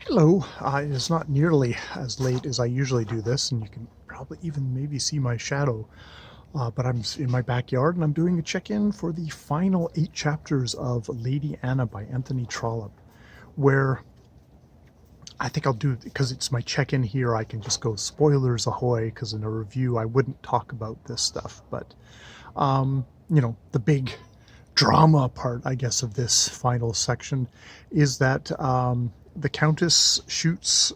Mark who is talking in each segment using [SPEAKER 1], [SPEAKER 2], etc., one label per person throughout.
[SPEAKER 1] Hello. It is not nearly as late as I usually do this, and you can probably even maybe see my shadow. But I'm in my backyard and I'm doing a check-in for the final 8 chapters of Lady Anna by Anthony Trollope, where I think I'll do, because it's my check-in here, I can just go spoilers ahoy, because in a review I wouldn't talk about this stuff. But, the big drama part, I guess, of this final section is that the Countess shoots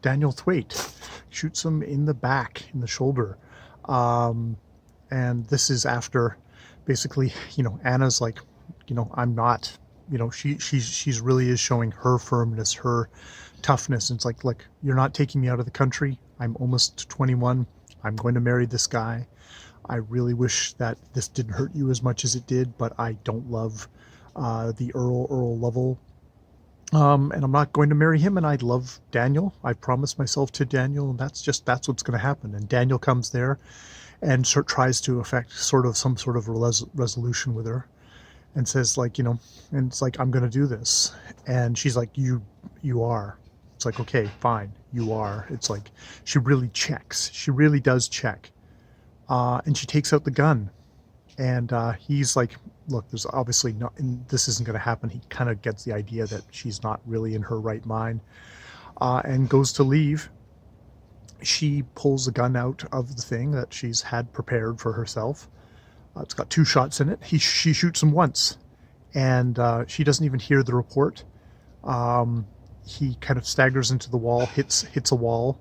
[SPEAKER 1] Daniel Thwaite, shoots him in the back, in the shoulder. And this is after basically, Anna's like, I'm not, she's really is showing her firmness, her toughness. And it's like, look, you're not taking me out of the country. I'm almost 21. I'm going to marry this guy. I really wish that this didn't hurt you as much as it did, but I don't love the Earl Lovell. And I'm not going to marry him, and I love Daniel. I promised myself to Daniel, and that's what's going to happen. And Daniel comes there and tries to effect some sort of resolution with her, and says, like, and it's like, I'm going to do this. And she's like, you are. It's like, okay, fine, you are. It's like, she really checks. She really does check. And she takes out the gun. And he's like, look, there's obviously not, and this isn't going to happen. He kind of gets the idea that she's not really in her right mind, and goes to leave. She pulls the gun out of the thing that she's had prepared for herself. It's got 2 shots in it. She shoots him once, and she doesn't even hear the report. He kind of staggers into the wall, hits a wall.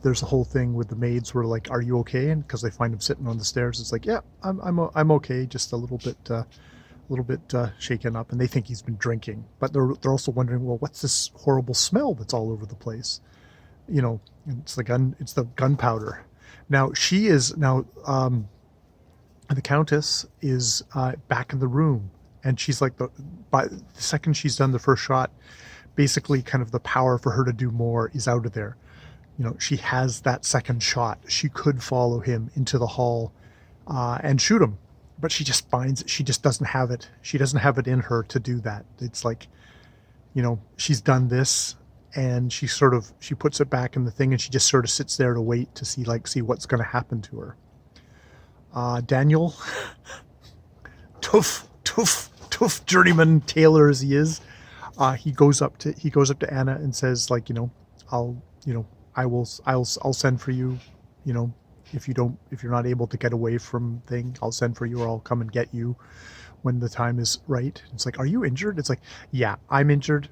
[SPEAKER 1] There's a whole thing with the maids where, like, are you okay? And because they find him sitting on the stairs, it's like, yeah, I'm okay, just a little bit shaken up, and they think he's been drinking, but they're also wondering, well, what's this horrible smell that's all over the place? And it's the gunpowder. Now the Countess is back in the room, and she's like, by the second she's done the first shot, basically kind of the power for her to do more is out of there. She has that second shot. She could follow him into the hall and shoot him, but she just doesn't have it. She doesn't have it in her to do that. It's like, she's done this, and she puts it back in the thing, and she just sort of sits there to wait to see what's going to happen to her. Daniel, tough journeyman tailor as he is, he goes up to Anna and says, like, I'll send for you, if you're not able to get away from thing, I'll send for you, or I'll come and get you when the time is right. It's like, are you injured? It's like, yeah, I'm injured.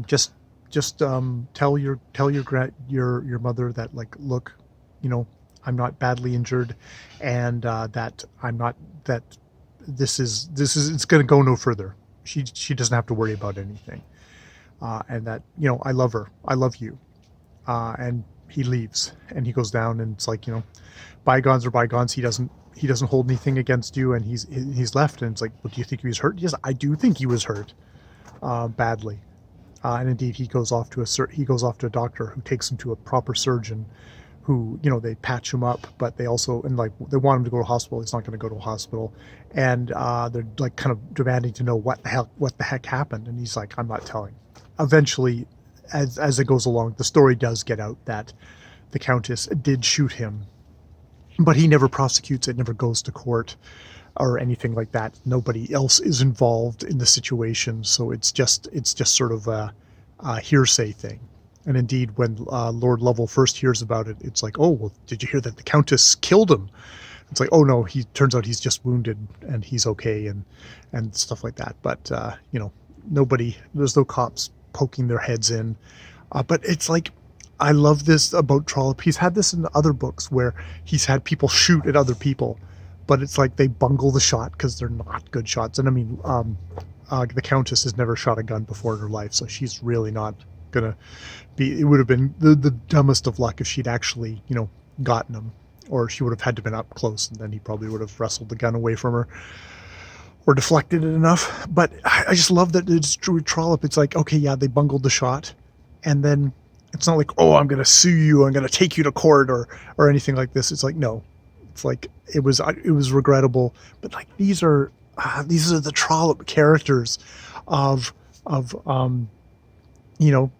[SPEAKER 1] Just tell your mother that, like, look, I'm not badly injured, and that I'm not, that this is it's going to go no further. She doesn't have to worry about anything, and that, I love her. I love you. And he leaves, and he goes down, and it's like, bygones are bygones. He doesn't hold anything against you, and he's left. And it's like, well, do you think he was hurt? Yes, I do think he was hurt, badly. And indeed, he goes off to a doctor who takes him to a proper surgeon, who, they patch him up, but they also, and like, they want him to go to hospital. He's not going to go to a hospital, and they're like kind of demanding to know what the heck happened, and he's like, I'm not telling. Eventually, as it goes along, the story does get out that the Countess did shoot him, but he never prosecutes it, never goes to court or anything like that. Nobody else is involved in the situation, so it's just sort of a hearsay thing. And indeed, when Lord Lovell first hears about it, it's like, oh, well, did you hear that the Countess killed him? It's like, oh no, he turns out he's just wounded and he's okay, and stuff like that. But there's no cops poking their heads in, but it's like, I love this about Trollope. He's had this in other books where he's had people shoot at other people, but it's like they bungle the shot because they're not good shots. And I mean, the Countess has never shot a gun before in her life, so she's really not gonna be. It would have been the dumbest of luck if she'd actually, gotten him, or she would have had to been up close, and then he probably would have wrestled the gun away from her, or deflected it enough. But I just love that it's true with Trollope. It's like, okay, yeah, they bungled the shot, and then it's not like, oh, I'm going to sue you, I'm going to take you to court, or anything like this. It's like, no, it's like, it was regrettable, but like, these are these are the Trollope characters of of you know,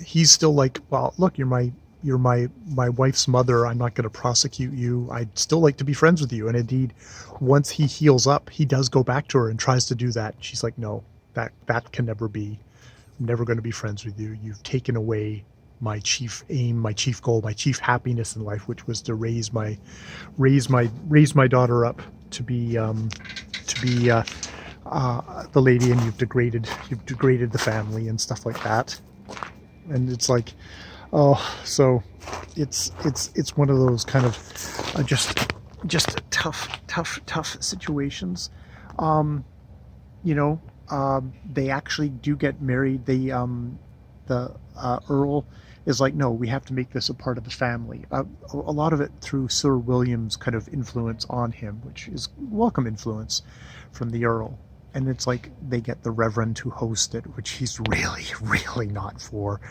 [SPEAKER 1] he's still like, well, look, you're my wife's mother. I'm not going to prosecute you. I'd still like to be friends with you. And indeed, once he heals up, he does go back to her and tries to do that. She's like, no, that can never be. I'm never going to be friends with you. You've taken away my chief aim, my chief goal, my chief happiness in life, which was to raise my daughter up to be the lady, and you've degraded the family and stuff like that. And it's like, oh, so it's one of those kind of just tough situations. Um, you know, they actually do get married. The Earl is like, no, we have to make this a part of the family. A lot of it through Sir William's kind of influence on him, which is welcome influence from the Earl. And it's like they get the Reverend to host it, which he's really not for.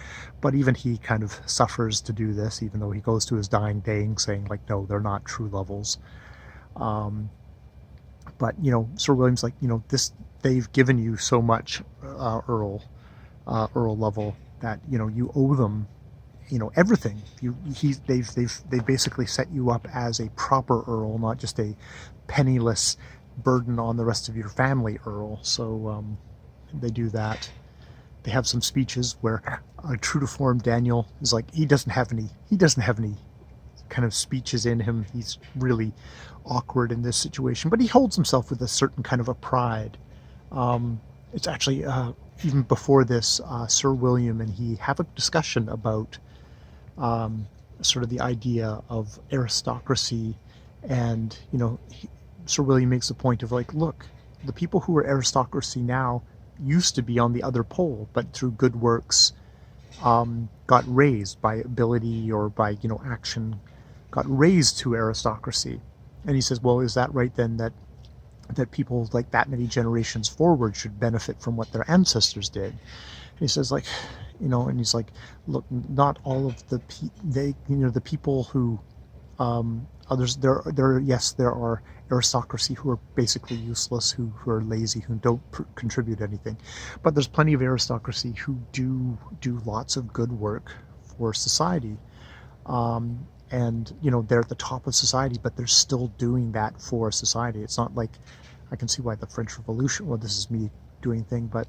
[SPEAKER 1] But even he kind of suffers to do this, even though he goes to his dying day saying, like, no, they're not true levels. Um, but, Sir William's like, they've given you so much, Earl Lovell, that, you owe them, everything. They've basically set you up as a proper Earl, not just a penniless burden on the rest of your family Earl. So they do that. They have some speeches where, true to form, Daniel is like, he doesn't have any kind of speeches in him. He's really awkward in this situation, but he holds himself with a certain kind of a pride. It's actually even before this, Sir William and he have a discussion about sort of the idea of aristocracy, and Sir William makes the point of like, look, the people who are aristocracy now used to be on the other pole, but through good works got raised by ability or by action, got raised to aristocracy. And he says, well, is that right then, that people like that many generations forward should benefit from what their ancestors did? And he says, like, and he's like, look, not all of the people who others, there are aristocracy who are basically useless, who are lazy, who don't contribute anything, but there's plenty of aristocracy who do lots of good work for society. And they're at the top of society, but they're still doing that for society. It's not like, I can see why the French Revolution, well, this is me doing thing, but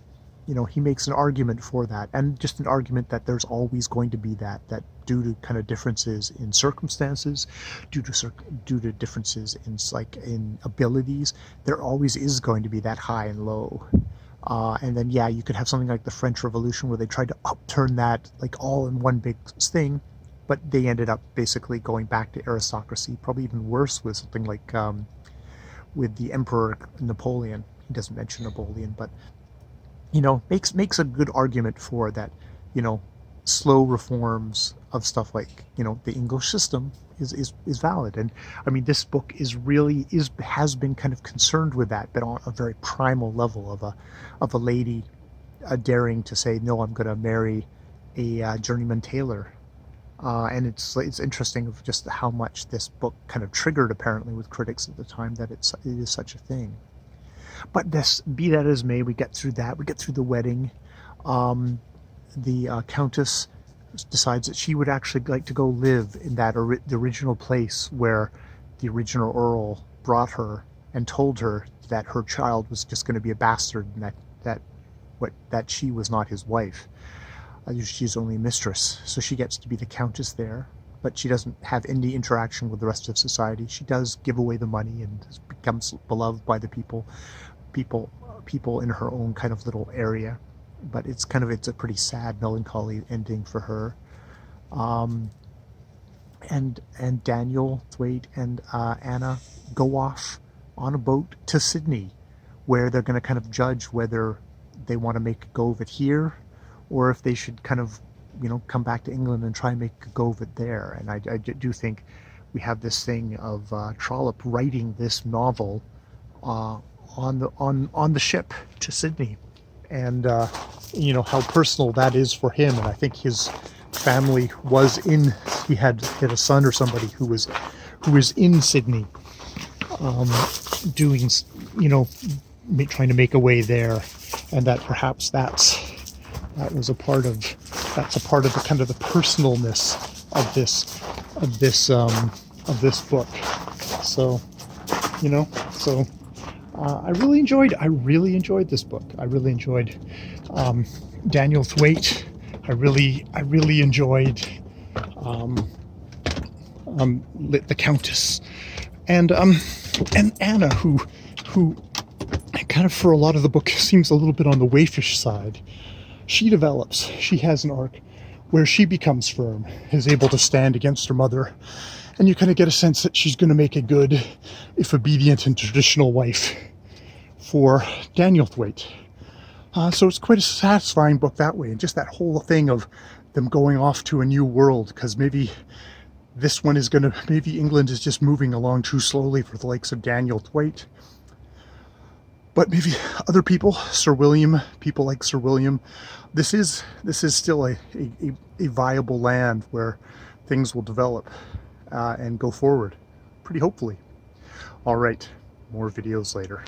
[SPEAKER 1] he makes an argument for that, and just an argument that there's always going to be that due to kind of differences in circumstances, due to differences in abilities, there always is going to be that high and low. And then, yeah, you could have something like the French Revolution where they tried to upturn that like all in one big thing, but they ended up basically going back to aristocracy. Probably even worse with something like with the Emperor Napoleon. He doesn't mention Napoleon, but makes a good argument for that. Slow reforms of stuff like the English system is valid. And I mean, this book has been kind of concerned with that, but on a very primal level of a lady daring to say, no, I'm going to marry a journeyman tailor. And it's interesting of just how much this book kind of triggered, apparently, with critics at the time, that it is such a thing. But this, be that as may, we get through that. We get through the wedding. The Countess decides that she would actually like to go live in the original place where the original Earl brought her and told her that her child was just going to be a bastard, and that she was not his wife. She's only a mistress, so she gets to be the Countess there, but she doesn't have any interaction with the rest of society. She does give away the money and becomes beloved by the people in her own kind of little area, but it's a pretty sad, melancholy ending for her. And Daniel, Thwaite, and Anna go off on a boat to Sydney, where they're going to kind of judge whether they want to make a go of it here, or if they should kind of, come back to England and try and make a go of it there. And I do think we have this thing of Trollope writing this novel on the ship to Sydney, and how personal that is for him. And I think his family he had a son or somebody who was in Sydney, doing trying to make a way there, and that perhaps that was a part of the kind of the personalness of this book. So, you know, so I really enjoyed this book. I really enjoyed Daniel Thwaite. I really enjoyed the Countess, and Anna, who kind of for a lot of the book seems a little bit on the waifish side. She has an arc where she becomes firm, is able to stand against her mother, and you kind of get a sense that she's going to make a good, if obedient and traditional wife for Daniel Thwaite. So it's quite a satisfying book that way, and just that whole thing of them going off to a new world, because maybe England is just moving along too slowly for the likes of Daniel Thwaite. But maybe other people, people like Sir William, this is still a viable land where things will develop and go forward, pretty hopefully. All right, more videos later.